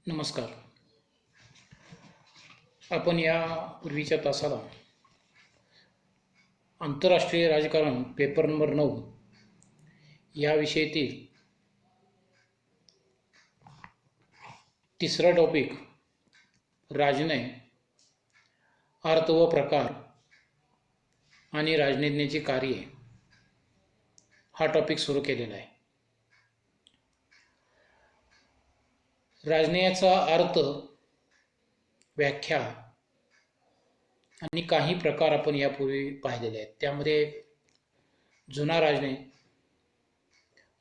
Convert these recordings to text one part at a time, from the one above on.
नमस्कार. आपण या पूर्वीच्या तासाला आंतरराष्ट्रीय राजकारण पेपर नंबर 9 या विषयातील तिसरा टॉपिक राजनय, अर्थ व प्रकार आणि राजनीतीचे कार्य हा टॉपिक सुरू केलेला आहे. राजनयाचा अर्थ, व्याख्या आणि काही प्रकार आपण यापूर्वी पाहिलेले आहेत. त्यामध्ये जुना राजनय,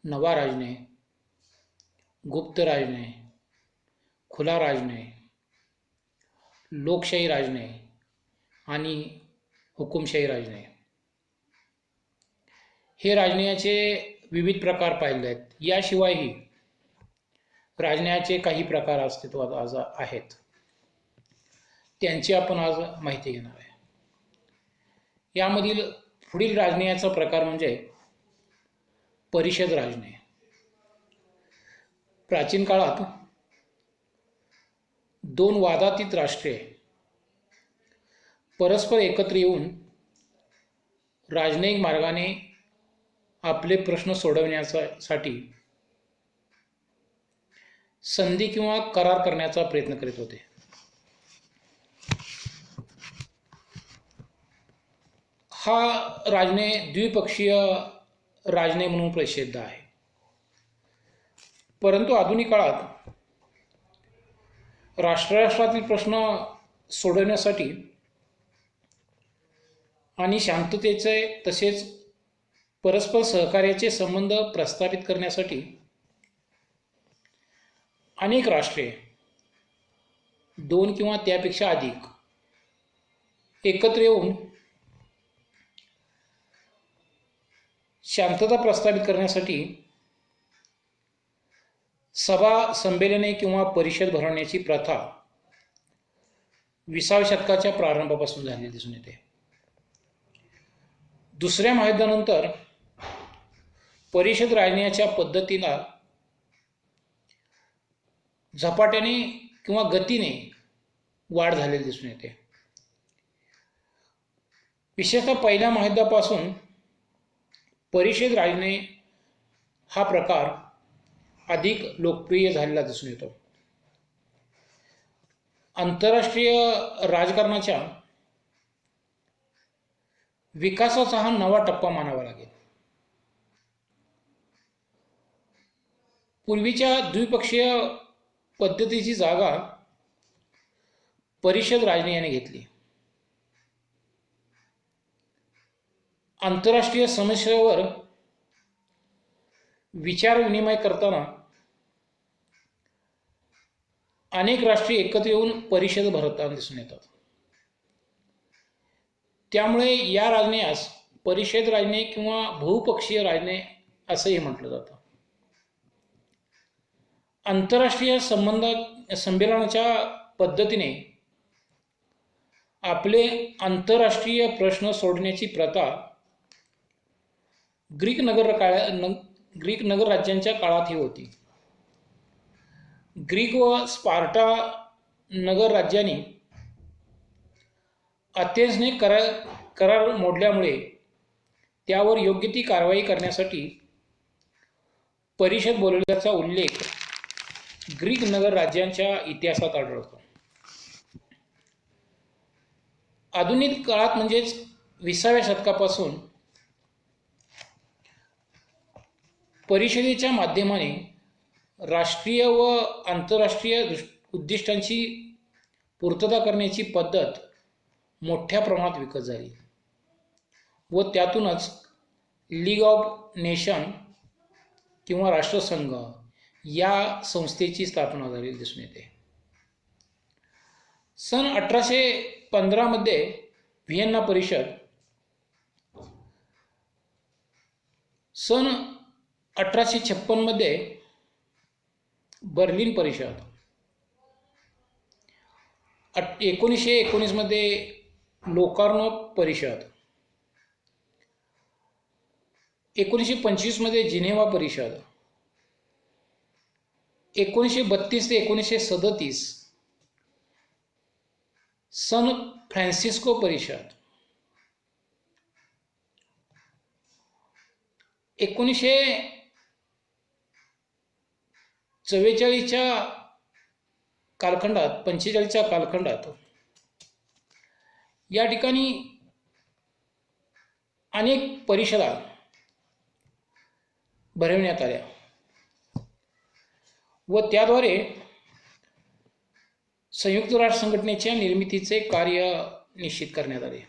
नवा राजनय, गुप्त राजनय, खुला राजनय, लोकशाही राजनय आणि हुकुमशाही राजनय हे राजनयाचे विविध प्रकार पाहिले आहेत. याशिवायही राजनयाचे काही प्रकार अस्तित्वात आज आहेत, त्यांची आपण आज माहिती घेणार आहे. यामधील पुढील राजनयाचा प्रकार म्हणजे परिषद राजनय. प्राचीन काळात दोन वादातीत राष्ट्रे परस्पर एकत्र येऊन राजनयिक मार्गाने आपले प्रश्न सोडवण्यासाठी संधी किंवा करार करण्याचा प्रयत्न करीत होते. हा राजनय द्विपक्षीय राजनय म्हणून प्रसिद्ध आहे. परंतु आधुनिक काळात राष्ट्रातील प्रश्न सोडवण्यासाठी आणि शांततेचे तसेच परस्पर सहकार्याचे संबंध प्रस्थापित करण्यासाठी अनेक राष्ट्रे, दोन किंवा त्यापेक्षा अधिक, एकत्र येऊन शांतता प्रस्थापित करण्यासाठी सभा, संमेलने किंवा परिषद भरवण्याची प्रथा 20व्या शतकाच्या प्रारंभापासून झालेली दिसून येते. दुसऱ्या महायुद्धानंतर परिषद राजनयाच्या पद्धतीला झपाट्याने किंवा गतीने वाढ झालेली दिसून येते. विशेषतः पहिल्या महायुद्धापासून परिषद राजनय हा प्रकार अधिक लोकप्रिय झालेला दिसून येतो. आंतरराष्ट्रीय राजकारणाच्या विकासाचा हा नवा टप्पा मानावा लागेल. पूर्वीच्या द्विपक्षीय पद्धतीची जागा परिषद राजनयाने घेतली. आंतरराष्ट्रीय समस्येवर विचार विनिमय करताना अनेक राष्ट्रे एकत्र येऊन परिषद भरवताना दिसून येतात. त्यामुळे या राजनयास परिषद राजनय किंवा बहुपक्षीय राजनय असंही म्हटलं जातं. आंतरराष्ट्रीय संमेलनाच्या पद्धतीने आपले आंतरराष्ट्रीय प्रश्न सोडण्याची प्रथा ग्रीक नगर राज्यांच्या काळातही होती. ग्रीक व स्पार्टा नगर राज्यांनी अथेन्सने करार मोडल्यामुळे त्यावर योग्य ती कारवाई करण्यासाठी परिषद बोलवल्याचा उल्लेख ग्रीक नगर राज्यांच्या इतिहासात आढळतो. आधुनिक काळात म्हणजेच 20व्या शतकापासून परिषदेच्या माध्यमाने राष्ट्रीय व आंतरराष्ट्रीय उद्दिष्टांची पूर्तता करण्याची पद्धत मोठ्या प्रमाणात विकसित झाली व त्यातूनच लीग ऑफ नेशन किंवा राष्ट्रसंघ या संस्थेची स्थापना झालेली दिसून येते. सन 1815 मध्ये व्हिएन्ना परिषद, सन 1856 मध्ये बर्लिन परिषद, 1919 मध्ये लोकार्नो परिषद, 1925 मध्ये जिनेवा परिषद, 1932 ते 1937 सन फ्रान्सिस्को परिषद, 1944च्या कालखंडात, 45च्या कालखंडात या ठिकाणी अनेक परिषदा भरवण्यात आल्या व त्याद्वारे संयुक्त राष्ट्र संघटनेच्या निर्मितीचे कार्य निश्चित करण्यात आले.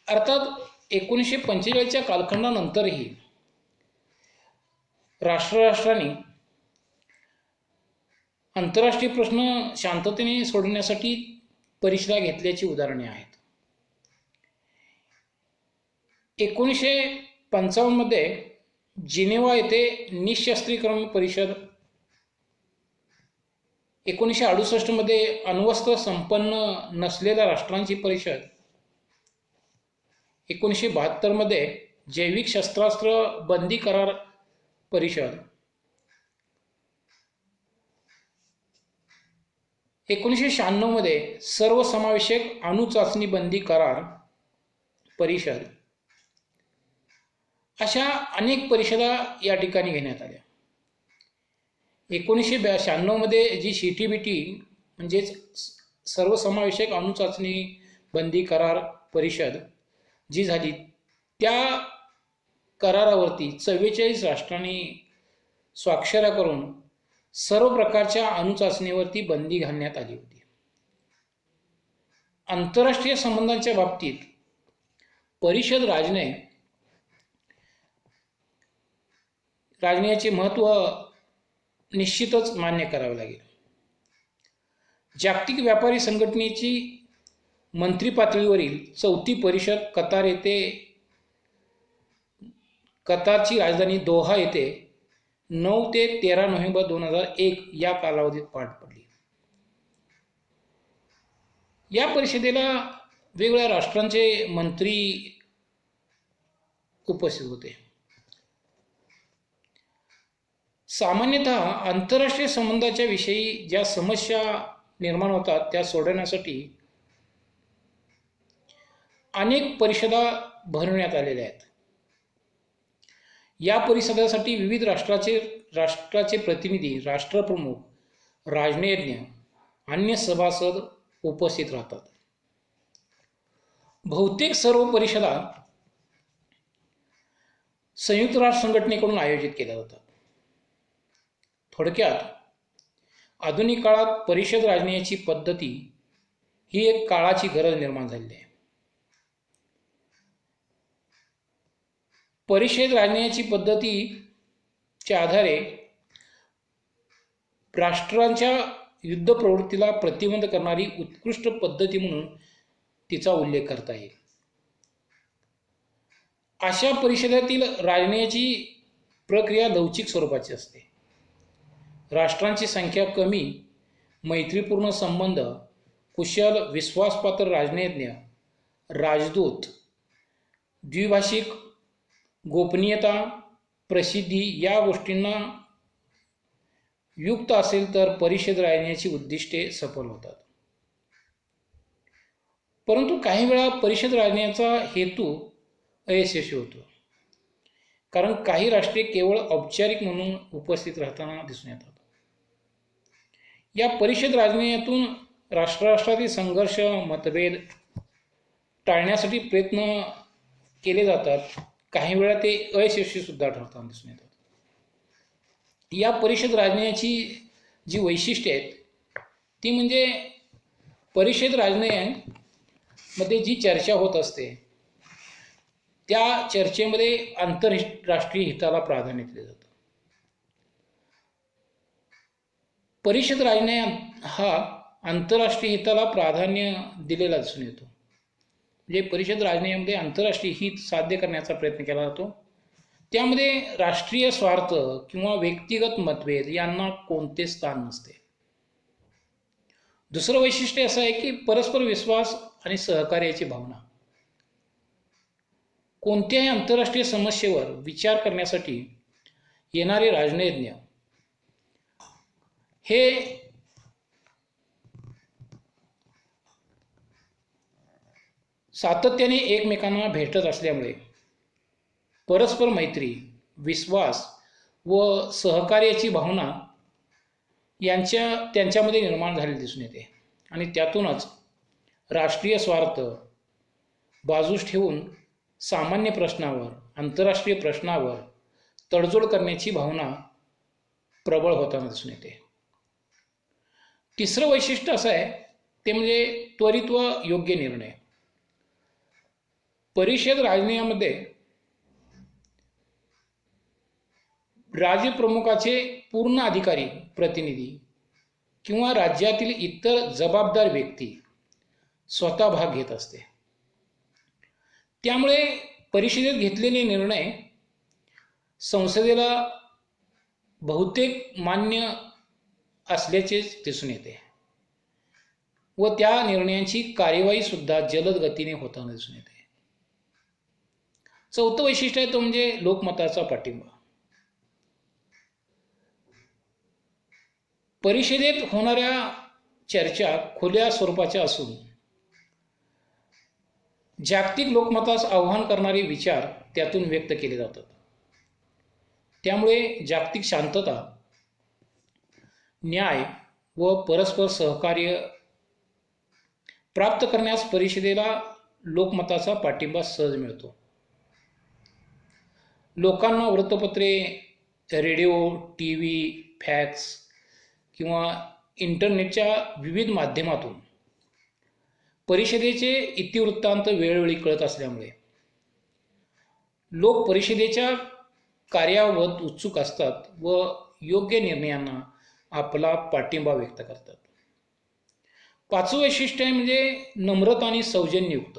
अर्थात 1945च्या कालखंडानंतरही राष्ट्रांनी आंतरराष्ट्रीय प्रश्न शांततेने सोडवण्यासाठी परिषदा घेतल्याची उदाहरणे आहेत. 1955 मध्ये जिनेव्हा येथे निःशस्त्रीकरण परिषद, 1968 मध्ये अण्वस्त्र संपन्न नसलेल्या राष्ट्रांची परिषद, 1972 मध्ये जैविक शस्त्रास्त्र बंदी करार परिषद, 1996 मध्ये सर्वसमावेशक अणुचाचणी बंदी करार परिषद, अशा अनेक परिषदा या ठिकाणी घेण्यात आल्या. 1996 मध्ये जी CTBT म्हणजेच सर्वसमावेशक अणुचाचणी बंदी करार परिषद जी झाली, त्या करारावरती 44 राष्ट्रांनी स्वाक्षऱ्या करून सर्व प्रकारच्या अणुचाचणीवरती बंदी घालण्यात आली होती. आंतरराष्ट्रीय संबंधांच्या बाबतीत परिषद राजनयाचे महत्त्व निश्चितच मान्य करावे लागेल. जागतिक व्यापारी संघटनेची मंत्री पातळीवरील 4थी परिषद कतारची राजधानी दोहा येथे 9 ते 13 नोव्हेंबर 2001 या कालावधीत पार पडली. या परिषदेला वेगवेगळ्या राष्ट्रांचे मंत्री उपस्थित होते. सामान्यतः आंतरराष्ट्रीय संबंधाच्या विषयी ज्या समस्या निर्माण होतात त्या सोडवण्यासाठी अनेक परिषदा भरवण्यात आलेल्या आहेत. या परिषदासाठी विविध राष्ट्राचे प्रतिनिधी, राष्ट्रप्रमुख, राजनयज्ञ, अन्य सभासद उपस्थित राहतात. बहुतेक सर्व परिषदा संयुक्त राष्ट्र संघटनेकडून आयोजित केल्या जातात. थोडक्यात आधुनिक काळात परिषद राजनयाची पद्धती ही एक काळाची गरज निर्माण झालेली आहे. परिषद राजनयाची पद्धतीच्या आधारे राष्ट्रांच्या युद्ध प्रवृत्तीला प्रतिबंध करणारी उत्कृष्ट पद्धती म्हणून तिचा उल्लेख करता येईल. अशा परिषदेतील राजनयाची प्रक्रिया लवचिक स्वरूपाची असते. राष्ट्रांची संख्या कमी, मैत्रीपूर्ण संबंध, कुशल विश्वासपात्र राजनयज्ञ, राजदूत, द्विभाषिक, गोपनीयता, प्रसिद्धी या गोष्टींना युक्त असेल तर परिषद राजनयाची उद्दिष्टे सफल होतात. परंतु काही वेळा परिषद राजनयाचा हेतू अयशस्वी होतो, कारण काही राष्ट्रे केवळ औपचारिक म्हणून उपस्थित राहताना दिसून येतात. या परिषद राजनयातून राष्ट्रातील संघर्ष, मतभेद टाळण्यासाठी प्रयत्न केले जातात. काही वेळा ते अयशस्वी सुद्धा ठरताना दिसून येतात. या परिषद राजनयाची जी वैशिष्ट्ये आहेत ती म्हणजे परिषद राजनयामध्ये जी चर्चा होत असते त्या चर्चेमध्ये आंतरराष्ट्रीय हिताला प्राधान्य दिले जातं. परिषद राजनय हा आंतरराष्ट्रीय हिताला प्राधान्य दिलेला दिसून येतो. म्हणजे परिषद राजनयामध्ये आंतरराष्ट्रीय हित साध्य करण्याचा प्रयत्न केला जातो. त्यामध्ये राष्ट्रीय स्वार्थ किंवा व्यक्तिगत मतभेद यांना कोणते स्थान नसते. दुसरं वैशिष्ट्य असं आहे की परस्पर विश्वास आणि सहकार्याची भावना. कोणत्याही आंतरराष्ट्रीय समस्येवर विचार करण्यासाठी येणारे राजनयज्ञ हे सातत्याने एकमेकांना भेटत असल्यामुळे परस्पर मैत्री, विश्वास व सहकार्याची भावना त्यांच्यामध्ये निर्माण झालेली दिसून येते आणि त्यातूनच राष्ट्रीय स्वार्थ बाजूस ठेवून सामान्य प्रश्नावर, आंतरराष्ट्रीय प्रश्नावर तडजोड करण्याची भावना प्रबळ होताना दिसून येते. तिसरं वैशिष्ट्य असं आहे ते म्हणजे त्वरित व योग्य निर्णय. परिषद राजकारणामध्ये राज्यप्रमुखाचे पूर्ण अधिकारी प्रतिनिधी किंवा राज्यातील इतर जबाबदार व्यक्ती स्वतः भाग घेत असते. त्यामुळे परिषदेत घेतलेले निर्णय संसदेला बहुतेक मान्य असल्याचेच दिसून येते व त्या निर्णयांची कार्यवाही सुद्धा जलद गतीने होताना दिसून येते. चौथं वैशिष्ट्य आहे तो म्हणजे लोकमताचा पाठिंबा. परिषदेत होणाऱ्या चर्चा खुल्या स्वरूपाच्या असून जागतिक लोकमतास आव्हान करणारे विचार त्यातून व्यक्त केले जातात. त्यामुळे जागतिक शांतता, न्याय व परस्पर सहकार्य प्राप्त करण्यास परिषदेला लोकमताचा पाठिंबा सहज मिळतो. लोकांना वृत्तपत्रे, रेडिओ, टी व्ही, फॅक्स किंवा इंटरनेटच्या विविध माध्यमातून परिषदेचे इतिवृत्तांत वेळोवेळी कळत असल्यामुळे लोक परिषदेच्या कार्याबाबत उत्सुक असतात व योग्य निर्णयांना आपला पाठिंबा व्यक्त करतात. पाचवं वैशिष्ट्य आहे म्हणजे नम्रता आणि सौजन्ययुक्त.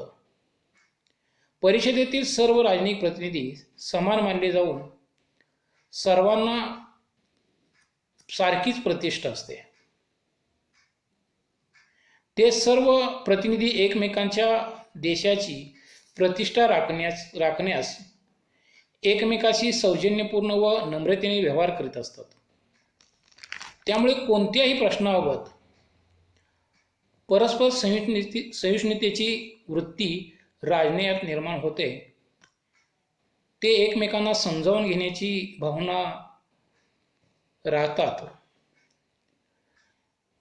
परिषदेतील सर्व राजनैतिक प्रतिनिधी समान मानले जाऊन सर्वांना सारखीच प्रतिष्ठा असते. ते सर्व प्रतिनिधी एकमेकांच्या देशाची प्रतिष्ठा राखण्यास एकमेकाशी सौजन्यपूर्ण व नम्रतेने व्यवहार करीत असतात. त्यामुळे कोणत्याही प्रश्नाबाबत परस्पर सहिष्णुतेची वृत्ती राजकारणात निर्माण होते. ते एकमेकांना समजावून घेण्याची भावना राहतात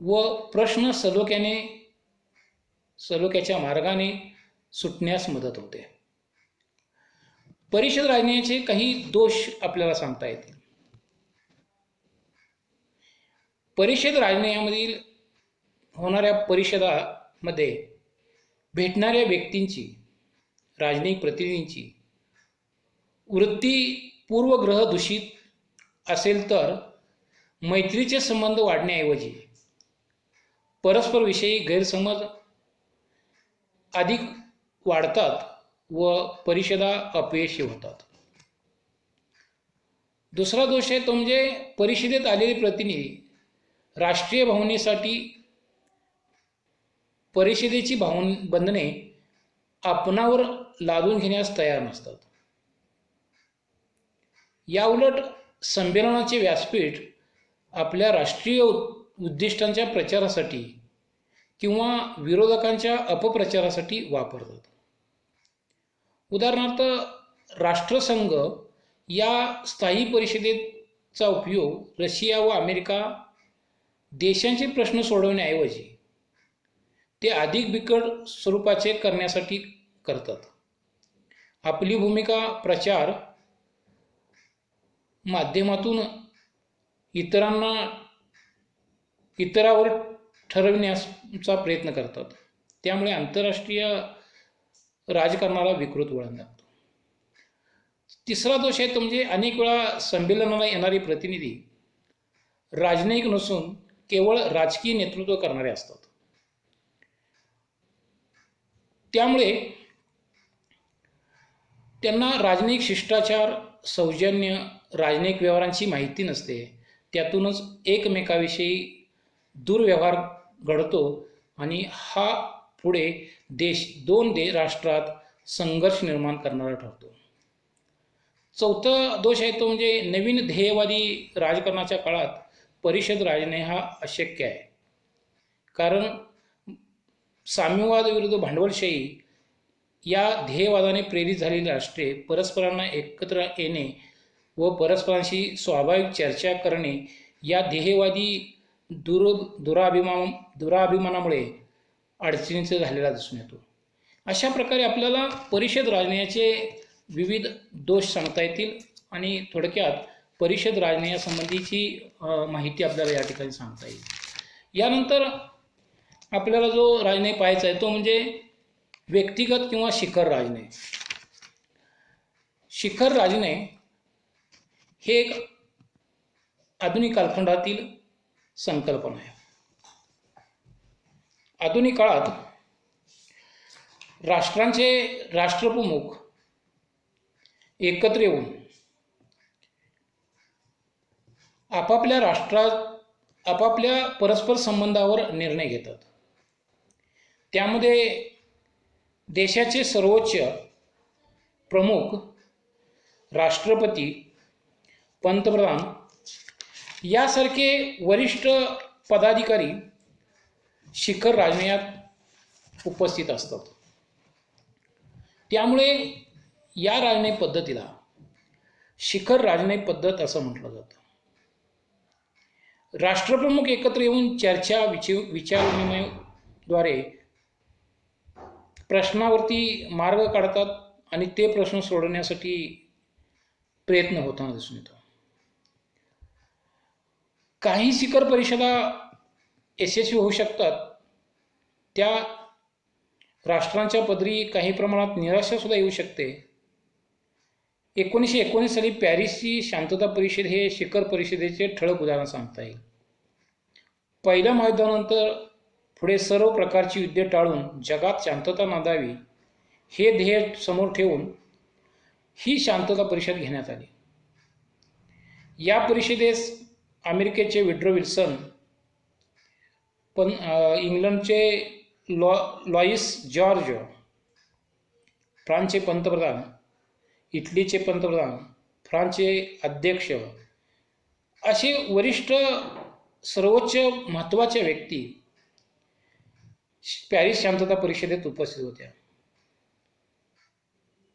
व प्रश्न सलोख्याच्या मार्गाने सुटण्यास मदत होते. परिषद राजकारणाचे काही दोष आपल्याला सांगता येतील. परिषद राजकारणामधील होणाऱ्या परिषदामध्ये भेटणाऱ्या व्यक्तींची, राजनैतिक प्रतिनिधींची वृत्ती पूर्वग्रह दूषित असेल तर मैत्रीचे संबंध वाढण्याऐवजी परस्परविषयी गैरसमज अधिक वाढतात व परिषदा अपयशी होतात. दुसरा दोष आहे तो म्हणजे परिषदेत आलेले प्रतिनिधी राष्ट्रीय भावनेसाठी परिषदेची बंधने आपणावर लादून घेण्यास तयार नसतात. याउलट संमेलनाचे व्यासपीठ आपल्या राष्ट्रीय उद्दिष्टांच्या प्रचारासाठी किंवा विरोधकांच्या अपप्रचारासाठी वापरतात. उदाहरणार्थ राष्ट्रसंघ या स्थायी परिषदेचा उपयोग रशिया व अमेरिका देशांचे प्रश्न सोडवण्याऐवजी ते अधिक बिकट स्वरूपाचे करण्यासाठी करतात. आपली भूमिका प्रचार माध्यमातून इतरावर ठरविण्याचा प्रयत्न करतात. त्यामुळे आंतरराष्ट्रीय राजकारणाला विकृत वळण लागतं. तिसरा दोष आहे तो म्हणजे अनेक वेळा संमेलनाला येणारे प्रतिनिधी राजनैतिक नसून केवळ राजकीय नेतृत्व करणारे असतात. त्यामुळे त्यांना राजनैतिक शिष्टाचार, सौजन्य, राजनैतिक व्यवहारांची माहिती नसते. त्यातूनच एकमेकाविषयी दुर्व्यवहार घडतो आणि हा पुढे दोन राष्ट्रात संघर्ष निर्माण करणारा ठरतो. चौथा दोष आहे तो म्हणजे नवीन ध्येयवादी राजकारणाच्या काळात परिषद राजने हा अशक्य आहे. कारण साम्यवाद विरुद्ध भांडवलशाही या ध्येयवादाने प्रेरित झालेली राष्ट्रे परस्परांना एकत्र येणे व परस्परांशी स्वाभाविक चर्चा करणे या ध्येयवादी दुराभिमानामुळे अडचणीचा झालेला दिसून येतो. अशा प्रकारे आपल्याला परिषद राजण्याचे विविध दोष सांगता येतील आणि थोडक्यात परिषद राजण्यासंबंधीची माहिती आपल्याला या ठिकाणी सांगता येईल. यानंतर आपल्याला जो राजनय पाहायचा आहे तो म्हणजे व्यक्तिगत किंवा शिखर राजनय. शिखर राजनय हे एक आधुनिक कालखंडातील संकल्पना आहे. आधुनिक काळात राष्ट्रांचे राष्ट्रप्रमुख एकत्र येऊन आपापल्या परस्पर संबंधावर निर्णय घेतात. त्यामध्ये देशाचे सर्वोच्च प्रमुख, राष्ट्रपती, पंतप्रधान यासारखे वरिष्ठ पदाधिकारी शिखर राजनयात उपस्थित असतात. त्यामुळे या राजनय पद्धतीला शिखर राजनय पद्धत असं म्हटलं जातं. राष्ट्रप्रमुख एकत्र येऊन चर्चा विचारविनिमयाद्वारे प्रश्नावरती मार्ग काढतात आणि ते प्रश्न सोडवण्यासाठी प्रयत्न होताना दिसून येतो. काही शिखर परिषदा यशस्वी होऊ शकतात. त्या राष्ट्रांच्या पदरी काही प्रमाणात निराशासुद्धा येऊ शकते. 1919 साली पॅरिसची शांतता परिषद हे शिखर परिषदेचे ठळक उदाहरण सांगता येईल. पहिल्या महायुद्धानंतर पुढे सर्व प्रकारची युद्धे टाळून जगात शांतता नांदावी हे ध्येय समोर ठेवून ही शांतता परिषद घेण्यात आली. या परिषदेस अमेरिकेचे वुड्रो विल्सन, इंग्लंडचे लॉईस जॉर्ज, फ्रान्सचे पंतप्रधान, इटलीचे पंतप्रधान, फ्रान्सचे अध्यक्ष असे वरिष्ठ सर्वोच्च महत्त्वाच्या व्यक्ती पॅरिस शांतता परिषदेत उपस्थित होत्या.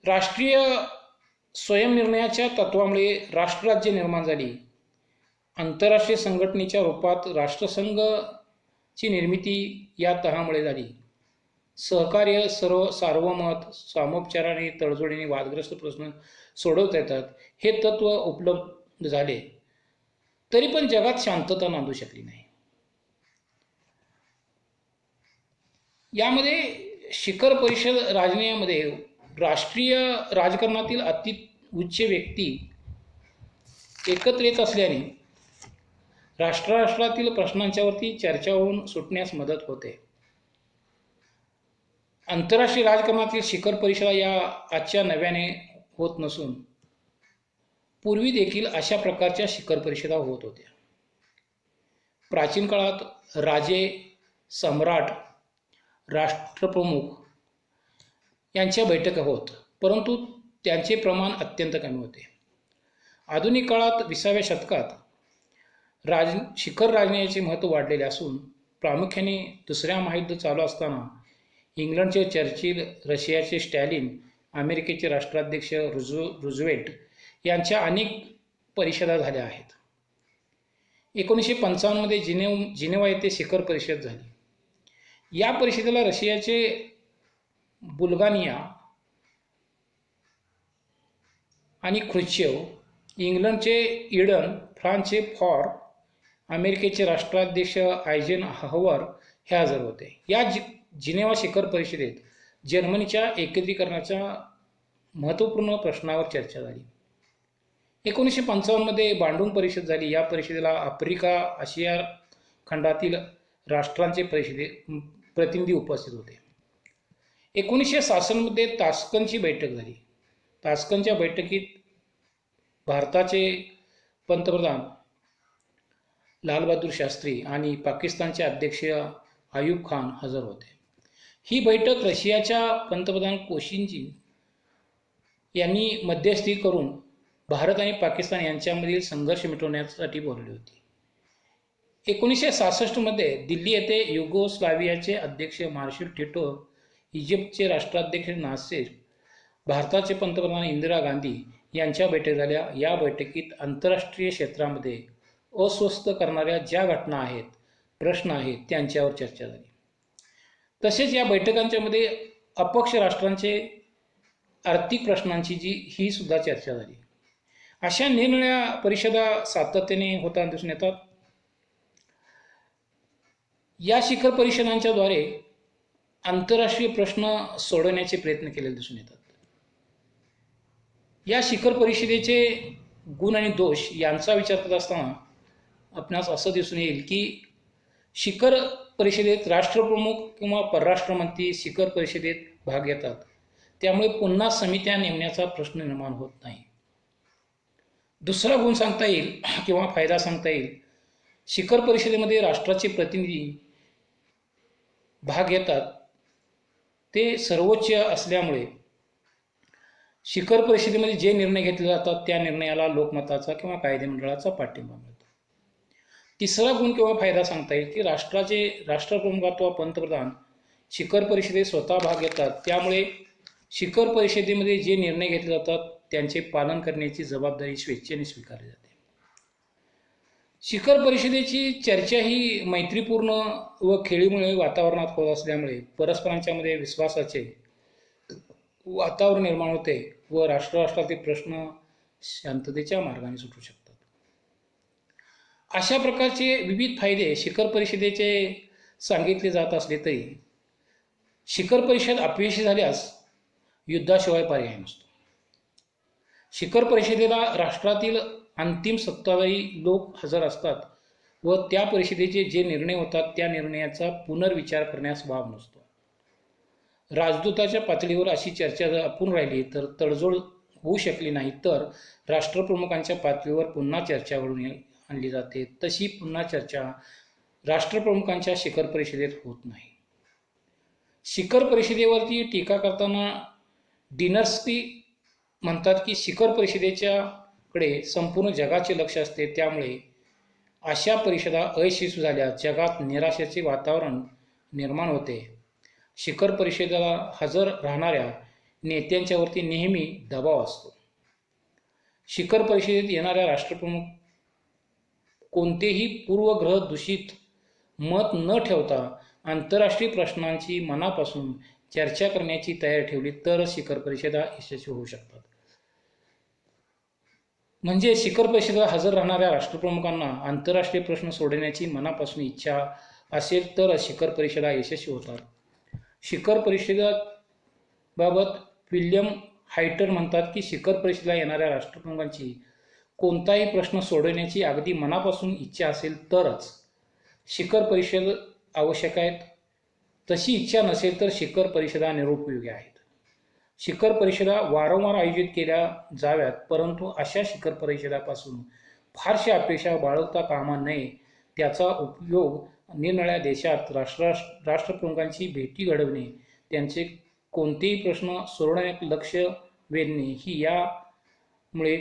राष्ट्रीय स्वयंनिर्णयाच्या तत्वामुळे राष्ट्रराज्य निर्माण झाली. आंतरराष्ट्रीय संघटनेच्या रूपात राष्ट्रसंघाची निर्मिती या तहामुळे झाली. सहकार्य, सार्वमत, सामोपचाराने, तडजोडीने वादग्रस्त प्रश्न सोडवता येतात हे तत्व उपलब्ध झाले, तरी पण जगात शांतता नांदू शकली नाही. यामध्ये शिखर परिषद राजनयामध्ये राष्ट्रीय राजकारणातील अति उच्च व्यक्ती एकत्र येत असल्याने राष्ट्रातील प्रश्नांच्यावरती चर्चा होऊन सुटण्यास मदत होते. आंतरराष्ट्रीय राजकारणातील शिखर परिषदा या आजच्या नव्याने होत नसून पूर्वी देखील अशा प्रकारच्या शिखर परिषदा होत होत्या. प्राचीन काळात राजे, सम्राट, राष्ट्रप्रमुख यांच्या बैठका होत, परंतु त्यांचे प्रमाण अत्यंत कमी होते. आधुनिक काळात 20व्या शतकात शिखर राजनयाचे महत्त्व वाढलेले असून प्रामुख्याने दुसऱ्या महायुद्ध चालू असताना इंग्लंडचे चर्चिल, रशियाचे स्टॅलिन, अमेरिकेचे राष्ट्राध्यक्ष रूझवेल्ट यांच्या अनेक परिषदा झाल्या आहेत. 1955 मध्ये जिनेव्हा येथे शिखर परिषद झाली. या परिषदेला रशियाचे बुल्गारिया आणि ख्रुश्चेव, इंग्लंडचे ईडन, फ्रान्सचे फॉर, अमेरिकेचे राष्ट्राध्यक्ष आयझेनहॉवर हे हजर होते. या जिनेव्हा शिखर परिषदेत जर्मनीच्या एकत्रीकरणाच्या महत्त्वपूर्ण प्रश्नावर चर्चा झाली. 1955 मध्ये बांडून परिषद झाली. या परिषदेला आफ्रिका, आशिया खंडातील राष्ट्रांचे प्रतिनिधी उपस्थित होते. 1966 मध्ये तास्कंतची बैठक झाली. तास्कंतच्या बैठकीत भारताचे पंतप्रधान लालबहादूर शास्त्री आणि पाकिस्तानचे अध्यक्ष अयूब खान हजर होते. ही बैठक रशियाच्या पंतप्रधान कोशिंजिन यांनी मध्यस्थी करून भारत आणि पाकिस्तान यांच्यामधील संघर्ष मिटवण्यासाठी बोलवली होती. 1966मध्ये दिल्ली येथे युगोस्लावियाचे अध्यक्ष मार्शल टिटो, इजिप्तचे राष्ट्राध्यक्ष नासेर, भारताचे पंतप्रधान इंदिरा गांधी यांच्या बैठक झाल्या. या बैठकीत आंतरराष्ट्रीय क्षेत्रामध्ये अस्वस्थ करणाऱ्या ज्या घटना आहेत, प्रश्न आहेत, त्यांच्यावर चर्चा झाली. तसेच या बैठकांच्यामध्ये अपक्ष राष्ट्रांचे आर्थिक प्रश्नांची ही सुद्धा चर्चा झाली. अशा निरनिराळ्या परिषदा सातत्याने होताना दिसून येतात. या शिखर परिषदांच्याद्वारे आंतरराष्ट्रीय प्रश्न सोडवण्याचे प्रयत्न केलेले दिसून येतात. या शिखर परिषदेचे गुण आणि दोष यांचा विचार करत असताना आपणास असं दिसून येईल की शिखर परिषदेत राष्ट्रप्रमुख किंवा परराष्ट्रमंत्री शिखर परिषदेत भाग घेतात. त्यामुळे पुन्हा समित्या नेमण्याचा प्रश्न निर्माण होत नाही. दुसरा गुण सांगता येईल किंवा फायदा सांगता येईल, शिखर परिषदेमध्ये राष्ट्राचे प्रतिनिधी भाग घेतात ते सर्वोच्च असल्यामुळे शिखर परिषदेमध्ये जे निर्णय घेतले जातात त्या निर्णयाला लोकमताचा किंवा कायदेमंडळाचा पाठिंबा मिळतो. तिसरा गुण किंवा फायदा सांगता येईल की राष्ट्रप्रमुख अथवा पंतप्रधान शिखर परिषदेत स्वतः भाग घेतात. त्यामुळे शिखर परिषदेमध्ये जे निर्णय घेतले जातात त्यांचे पालन करण्याची जबाबदारी स्वेच्छेने स्वीकारली जाते. शिखर परिषदेची चर्चा ही मैत्रीपूर्ण व खेळीमुळे वातावरणात होत असल्यामुळे परस्परांच्यामध्ये विश्वासाचे वातावरण निर्माण होते व राष्ट्रातील प्रश्न शांततेच्या मार्गाने सुटू शकतात. अशा प्रकारचे विविध फायदे शिखर परिषदेचे सांगितले जात असले तरी शिखर परिषद अपयशी झाल्यास युद्धाशिवाय पर्याय नसतो. शिखर परिषदेला राष्ट्रातील अंतिम सत्ताधारी लोक हजर असतात व त्या परिषदेचे जे निर्णय होतात त्या निर्णयाचा पुनर्विचार करण्यास वाव नसतो. राजदूताच्या पातळीवर अशी चर्चा जर अपूर्ण राहिली तर तडजोड होऊ शकली नाही, तर राष्ट्रप्रमुखांच्या पातळीवर पुन्हा चर्चा घडून आणली जाते. तशी पुन्हा चर्चा राष्ट्रप्रमुखांच्या शिखर परिषदेत होत नाही. शिखर परिषदेवरती टीका करताना डिनर्स्की म्हणतात की शिखर परिषदेच्याकडे संपूर्ण जगाचे लक्ष असते, त्यामुळे अशा परिषदा अयशस्वी झाल्या जगात निराशेचे वातावरण निर्माण होते. शिखर परिषदेला हजर राहणाऱ्या नेत्यांच्यावरती नेहमी दबाव असतो. शिखर परिषदेत येणाऱ्या राष्ट्रप्रमुख कोणतेही पूर्वग्रह दूषित मत न ठेवता आंतरराष्ट्रीय प्रश्नांची मनापासून चर्चा करण्याची तयारी ठेवली तर शिखर परिषदा यशस्वी होऊ शकतात. म्हणजे शिखर परिषदेला हजर राहणाऱ्या राष्ट्रप्रमुखांना आंतरराष्ट्रीय प्रश्न सोडवण्याची मनापासून इच्छा असेल तर शिखर परिषदा यशस्वी होतात. शिखर परिषदेबाबत विल्यम हायटर म्हणतात की शिखर परिषदेला येणाऱ्या राष्ट्रप्रमुखांची कोणताही प्रश्न सोडवण्याची अगदी मनापासून इच्छा असेल तरच शिखर परिषद आवश्यक आहेत. तशी इच्छा नसेल तर शिखर परिषदा निरुपयोगी आहेत. शिखर परिषदा वारंवार आयोजित केल्या जाव्यात, परंतु अशा शिखर परिषदापासून फारशा अपेक्षा बाळगता कामा नये. त्याचा उपयोग निरनिराळ्या देशात राष्ट्रप्रमुखांची भेटी घडवणे, त्यांचे कोणतेही प्रश्न सोडवण्यात लक्ष वेधणे ही यामुळे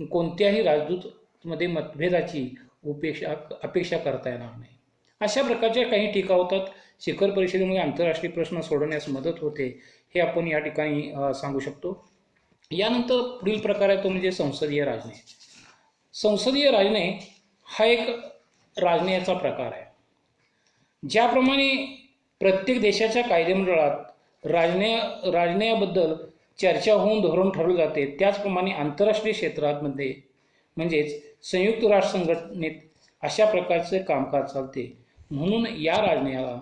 कोणत्याही राजदूतमध्ये मतभेदाची अपेक्षा करता येणार नाही. अशा प्रकारच्या काही टीका होतात. शिखर परिषदेमुळे आंतरराष्ट्रीय प्रश्न सोडवण्यास मदत होते हे आपण या ठिकाणी सांगू शकतो. यानंतर पुढील प्रकार आहे तो म्हणजे संसदीय राजनय. संसदीय राजनय हा एक राजनयाचा प्रकार आहे. ज्याप्रमाणे प्रत्येक देशाच्या कायदेमंडळात राजनयाबद्दल चर्चा होऊन धोरण ठरवले जाते, त्याचप्रमाणे आंतरराष्ट्रीय क्षेत्रामध्ये म्हणजेच संयुक्त राष्ट्र संघटनेत अशा प्रकारचे कामकाज चालते. म्हणून या राजनयाला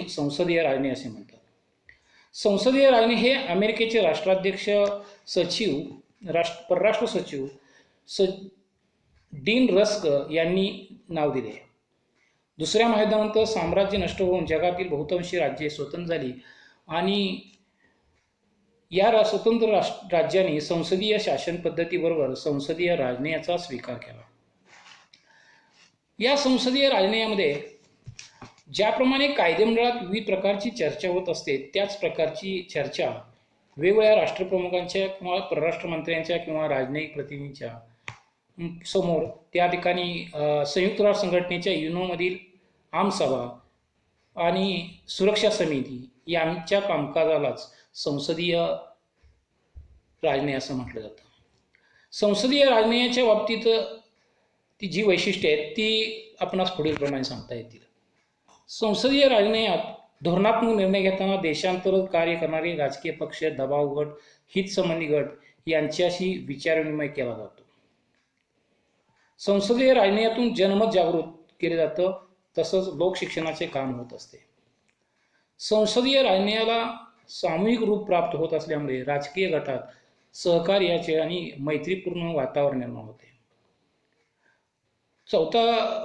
संसदीय राजनय असे म्हणतात. संसदीय राजनय हे अमेरिकेचे राष्ट्राध्यक्ष परराष्ट्र सचिव डीन रस्क यांनी नाव दिले. दुसऱ्या महायुद्धानंतर साम्राज्य नष्ट होऊन जगातील बहुतांशी राज्ये स्वतंत्र झाली आणि या स्वतंत्र राज्यांनी संसदीय शासन पद्धतीबरोबर संसदीय राजनयाचा स्वीकार केला. या संसदीय राजनयामध्ये ज्याप्रमाणे कायदेमंडळात विविध प्रकारची चर्चा होत असते, त्याच प्रकारची चर्चा वेगवेगळ्या राष्ट्रप्रमुखांच्या किंवा परराष्ट्र मंत्र्यांच्या किंवा राजनयिक प्रतिनिधींच्या समोर त्या ठिकाणी संयुक्त राष्ट्र संघटनेच्या युनोमधील आमसभा आणि सुरक्षा समिती यांच्या कामकाजालाच संसदीय राजनय असं म्हटलं जातं. संसदीय राजनयाच्या बाबतीत ती जी वैशिष्ट्ये आहेत ती आपणास पुढीलप्रमाणे सांगता येतील. संसदीय राजनयात धोरणात्मक निर्णय घेताना देशांतर्गत कार्य करणारे राजकीय पक्ष, दबाव गट, हितसंबंधी गट यांच्याशी विचारविनिमय केला जातो. संसदीय राजनयातून जनमत जागृत केले जातं, तसंच लोकशिक्षणाचे काम होत असते. संसदीय राजनयाला सामूहिक रूप प्राप्त होत असल्यामुळे राजकीय गटात सहकार्याचे आणि मैत्रीपूर्ण वातावरण निर्माण होते. चौथा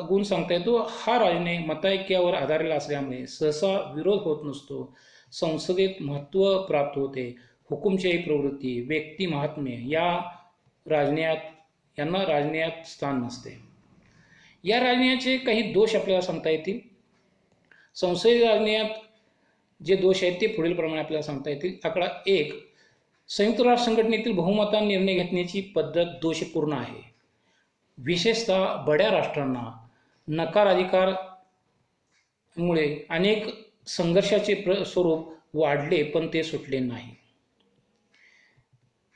गुण सांगता येतो, हा राजनय मताऐक्यावर आधारलेला असल्यामुळे सहसा विरोध होत नसतो. संसदेत महत्त्व प्राप्त होते. हुकुमशाही प्रवृत्ती, व्यक्ती महात्म्य यांना राजनयात स्थान नसते. या राजनयाचे काही दोष आपल्याला सांगता येतील. संसदीय राजनयात जे दोष आहेत ते पुढीलप्रमाणे आपल्याला सांगता येतील. आकडा 1, संयुक्त राष्ट्र संघटनेतील बहुमताने निर्णय घेण्याची पद्धत दोषपूर्ण आहे. विशेषतः बड्या राष्ट्रांना नकाराधिकारमुळे अनेक संघर्षाचे स्वरूप वाढले पण ते सुटले नाही.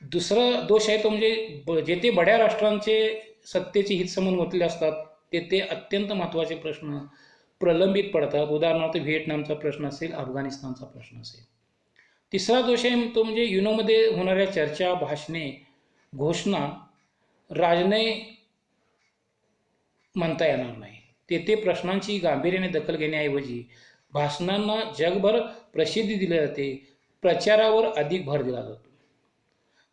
दुसरा दोष आहे तो म्हणजे जेथे बड्या राष्ट्रांचे सत्तेचे हितसंबंध वतले असतात तेथे अत्यंत महत्त्वाचे प्रश्न प्रलंबित पडतात. उदाहरणार्थ व्हिएतनामचा प्रश्न असेल, अफगाणिस्तानचा प्रश्न असेल. तिसरा दोष आहे तो म्हणजे युनोमध्ये होणाऱ्या चर्चा, भाषणे, घोषणा राजनय म्हणता येणार नाही. तेथे प्रश्नांची गांभीर्याने दखल घेण्याऐवजी भाषणांना जगभर प्रसिद्धी दिली जाते, प्रचारावर अधिक भर दिला जातो.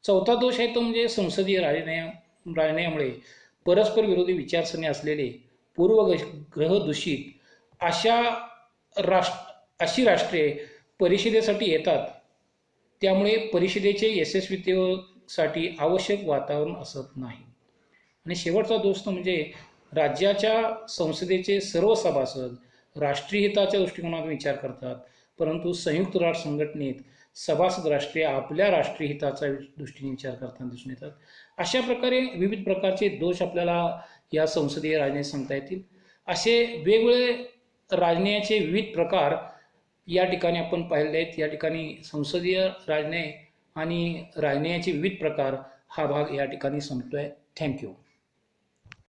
चौथा दोष आहे तो म्हणजे संसदीय राजनयामुळे परस्पर विरोधी विचारसरणी असलेले पूर्वग्रहदूषित अशी राष्ट्रे परिषदेसाठी येतात. त्यामुळे परिषदेचे यशस्वीतेसाठी आवश्यक वातावरण असत नाही. आणि शेवटचा दोष तो म्हणजे राज्याच्या संसदेचे सर्व सभासद राष्ट्रीय हिताच्या दृष्टिकोनातून विचार करतात, परंतु संयुक्त राष्ट्र संघटनेत सभासद राष्ट्रे आपल्या राष्ट्रीय हिताचा दृष्टीने विचार करताना दिसून येतात. अशा प्रकारे विविध प्रकारचे दोष आपल्याला या संसदीय राजनयात सांगता येतील. असे वेगवेगळे राजनयाचे विविध प्रकार या ठिकाणी आपण पाहिले आहेत. या ठिकाणी संसदीय राजनय आणि राजनयाचे विविध प्रकार हा भाग या ठिकाणी संपतोय. थँक्यू.